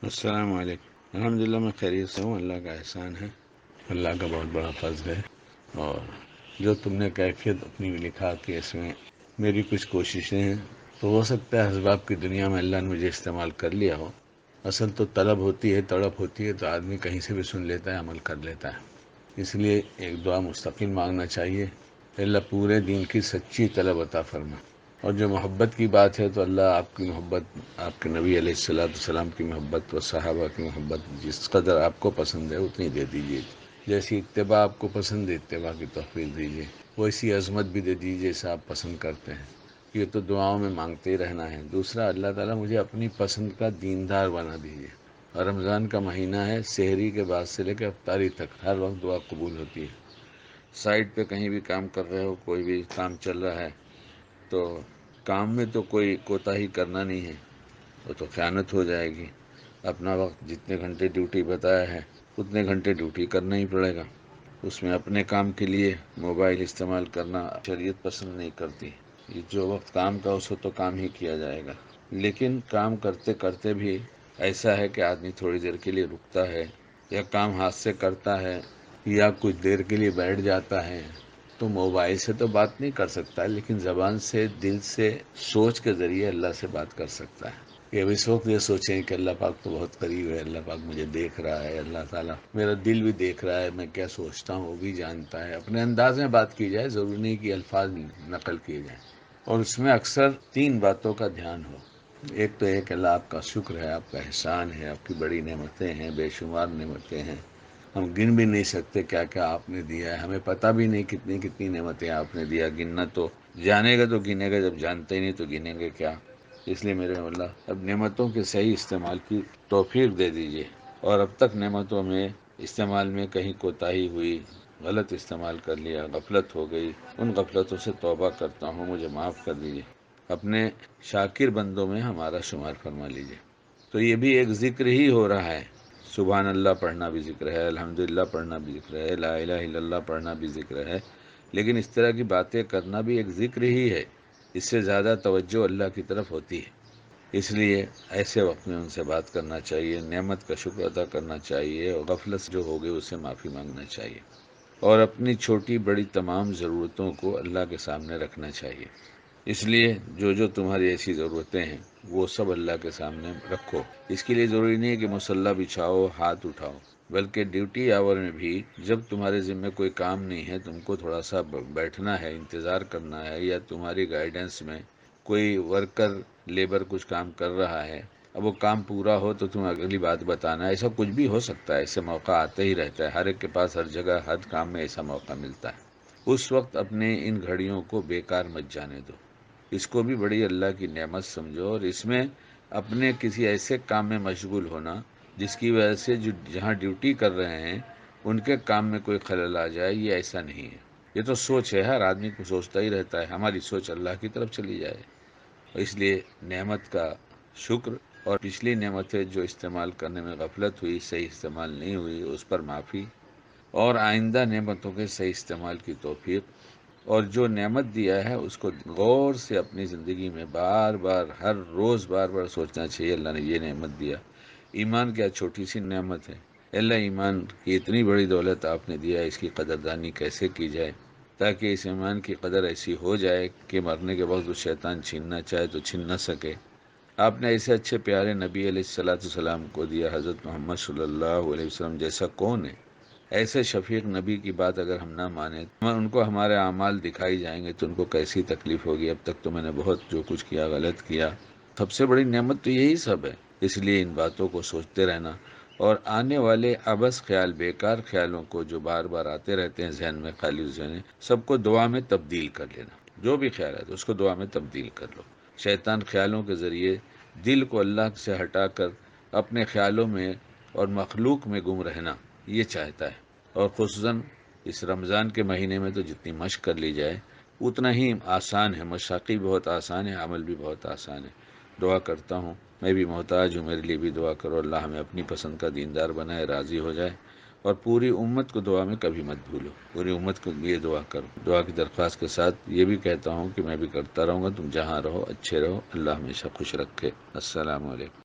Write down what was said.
السلام علیکم۔ الحمدللہ میں خیریت سے ہوں، اللہ کا احسان ہے، اللہ کا بہت بڑا فضل ہے۔ اور جو تم نے کیفیت اپنی لکھا کہ اس میں میری کچھ کوششیں ہیں، تو ہو سکتا ہے اسباب کی دنیا میں اللہ نے مجھے استعمال کر لیا ہو۔ اصل تو طلب ہوتی ہے، تڑپ ہوتی ہے، تو آدمی کہیں سے بھی سن لیتا ہے، عمل کر لیتا ہے۔ اس لیے ایک دعا مستقل مانگنا چاہیے، اللہ پورے دین کی سچی طلب عطا فرما۔ اور جو محبت کی بات ہے تو اللہ آپ کی محبت، آپ کے نبی علیہ السلام کی محبت و صحابہ کی محبت جس قدر آپ کو پسند ہے اتنی دے دیجیے۔ جیسی اتباع آپ کو پسند ہے، اتباع کی توفیق دیجیے، ویسی عظمت بھی دے دیجیے جیسا آپ پسند کرتے ہیں۔ یہ تو دعاؤں میں مانگتے ہی رہنا ہے۔ دوسرا، اللہ تعالیٰ مجھے اپنی پسند کا دیندار بنا دیجیے۔ اور رمضان کا مہینہ ہے، سحری کے بعد سے لے کے افطاری تک ہر وقت دعا قبول ہوتی ہے۔ سائٹ پہ کہیں بھی کام کر رہے ہو، کوئی بھی کام چل رہا ہے، تو کام میں تو کوئی کوتاہی کرنا نہیں ہے، وہ تو خیانت ہو جائے گی۔ اپنا وقت جتنے گھنٹے ڈیوٹی بتایا ہے اتنے گھنٹے ڈیوٹی کرنا ہی پڑے گا۔ اس میں اپنے کام کے لیے موبائل استعمال کرنا شریعت پسند نہیں کرتی۔ یہ جو وقت کام کا اس کو تو کام ہی کیا جائے گا، لیکن کام کرتے کرتے بھی ایسا ہے کہ آدمی تھوڑی دیر کے لیے رکتا ہے، یا کام ہاتھ سے کرتا ہے، یا کچھ دیر کے لیے بیٹھ جاتا ہے، تو موبائل سے تو بات نہیں کر سکتا، لیکن زبان سے، دل سے، سوچ کے ذریعے اللہ سے بات کر سکتا ہے۔ کہ اب اس وقت یہ سوچیں کہ اللہ پاک تو بہت قریب ہے، اللہ پاک مجھے دیکھ رہا ہے، اللہ تعالیٰ میرا دل بھی دیکھ رہا ہے، میں کیا سوچتا ہوں وہ بھی جانتا ہے۔ اپنے انداز میں بات کی جائے، ضروری نہیں کہ الفاظ نقل کیے جائیں، اور اس میں اکثر 3 باتوں کا دھیان ہو۔ ایک تو ایک اللہ آپ کا شکر ہے، آپ کا احسان ہے، آپ کی بڑی نعمتیں ہیں، بے شمار نعمتیں ہیں، ہم گن بھی نہیں سکتے کیا کیا آپ نے دیا ہے، ہمیں پتہ بھی نہیں کتنی کتنی نعمتیں آپ نے دیا۔ گننا تو جانے گا تو گنے گا، جب جانتے ہی نہیں تو گنیں گے کیا۔ اس لیے میرے اللہ اب نعمتوں کے صحیح استعمال کی توفیق دے دیجیے، اور اب تک نعمتوں میں استعمال میں کہیں کوتاہی ہوئی، غلط استعمال کر لیا، غفلت ہو گئی، ان غفلتوں سے توبہ کرتا ہوں، مجھے معاف کر دیجیے، اپنے شاکر بندوں میں ہمارا شمار فرما لیجیے۔ تو یہ بھی ایک ذکر ہی ہو رہا ہے، سبحان اللہ پڑھنا بھی ذکر ہے، الحمدللہ پڑھنا بھی ذکر ہے، لا الہ الا اللہ پڑھنا بھی ذکر ہے، لیکن اس طرح کی باتیں کرنا بھی ایک ذکر ہی ہے۔ اس سے زیادہ توجہ اللہ کی طرف ہوتی ہے، اس لیے ایسے وقت میں ان سے بات کرنا چاہیے، نعمت کا شکر ادا کرنا چاہیے، اور غفلت جو ہو گئی اس سے معافی مانگنا چاہیے، اور اپنی چھوٹی بڑی تمام ضرورتوں کو اللہ کے سامنے رکھنا چاہیے۔ اس لیے جو تمہاری ایسی ضرورتیں ہیں وہ سب اللہ کے سامنے رکھو۔ اس کے لیے ضروری نہیں ہے کہ مصلی بچھاؤ، ہاتھ اٹھاؤ، بلکہ ڈیوٹی آور میں بھی جب تمہارے ذمہ کوئی کام نہیں ہے، تم کو تھوڑا سا بیٹھنا ہے، انتظار کرنا ہے، یا تمہاری گائیڈنس میں کوئی ورکر، لیبر کچھ کام کر رہا ہے، اب وہ کام پورا ہو تو تم اگلی بات بتانا ہے، ایسا کچھ بھی ہو سکتا ہے، ایسے موقع آتے ہی رہتا ہے، ہر ایک کے پاس ہر جگہ ہر کام میں ایسا موقع ملتا ہے۔ اس وقت اپنے ان گھڑیوں کو بیکار مت جانے دو، اس کو بھی بڑی اللہ کی نعمت سمجھو، اور اس میں اپنے کسی ایسے کام میں مشغول ہونا جس کی وجہ سے جہاں ڈیوٹی کر رہے ہیں ان کے کام میں کوئی خلل آ جائے، یہ ایسا نہیں ہے۔ یہ تو سوچ ہے، ہر آدمی کو سوچتا ہی رہتا ہے، ہماری سوچ اللہ کی طرف چلی جائے۔ اس لیے نعمت کا شکر، اور پچھلی نعمتیں جو استعمال کرنے میں غفلت ہوئی، صحیح استعمال نہیں ہوئی، اس پر معافی، اور آئندہ نعمتوں کے صحیح استعمال کی توفیق، اور جو نعمت دیا ہے اس کو غور سے اپنی زندگی میں بار بار، ہر روز بار بار سوچنا چاہیے، اللہ نے یہ نعمت دیا۔ ایمان کیا چھوٹی سی نعمت ہے، اللہ ایمان کی اتنی بڑی دولت آپ نے دیا، اس کی قدردانی کیسے کی جائے، تاکہ اس ایمان کی قدر ایسی ہو جائے کہ مرنے کے وقت شیطان چھیننا چاہے تو چھین نہ سکے۔ آپ نے ایسے اچھے پیارے نبی علیہ السلام کو دیا، حضرت محمد صلی اللہ علیہ وسلم جیسا کون ہے؟ ایسے شفیق نبی کی بات اگر ہم نہ مانیں، ان کو ہمارے اعمال دکھائی جائیں گے تو ان کو کیسی تکلیف ہوگی، اب تک تو میں نے بہت جو کچھ کیا غلط کیا۔ سب سے بڑی نعمت تو یہی سب ہے۔ اس لیے ان باتوں کو سوچتے رہنا، اور آنے والے عبث خیال، بیکار خیالوں کو جو بار بار آتے رہتے ہیں ذہن میں، خالی ذہن، سب کو دعا میں تبدیل کر لینا۔ جو بھی خیال ہے اس کو دعا میں تبدیل کر لو۔ شیطان خیالوں کے ذریعے دل کو اللہ سے ہٹا کر اپنے خیالوں میں اور مخلوق میں گم رہنا یہ چاہتا ہے، اور خصوصاً اس رمضان کے مہینے میں تو جتنی مشق کر لی جائے اتنا ہی آسان ہے، مشاقی بہت آسان ہے، عمل بھی بہت آسان ہے۔ دعا کرتا ہوں، میں بھی محتاج ہوں، میرے لیے بھی دعا کرو، اللہ ہمیں اپنی پسند کا دیندار بنائے، راضی ہو جائے، اور پوری امت کو دعا میں کبھی مت بھولو، پوری امت کو یہ دعا کرو۔ دعا کی درخواست کے ساتھ یہ بھی کہتا ہوں کہ میں بھی کرتا رہوں گا، تم جہاں رہو اچھے رہو، اللہ ہمیشہ خوش رکھے۔ السلام علیکم۔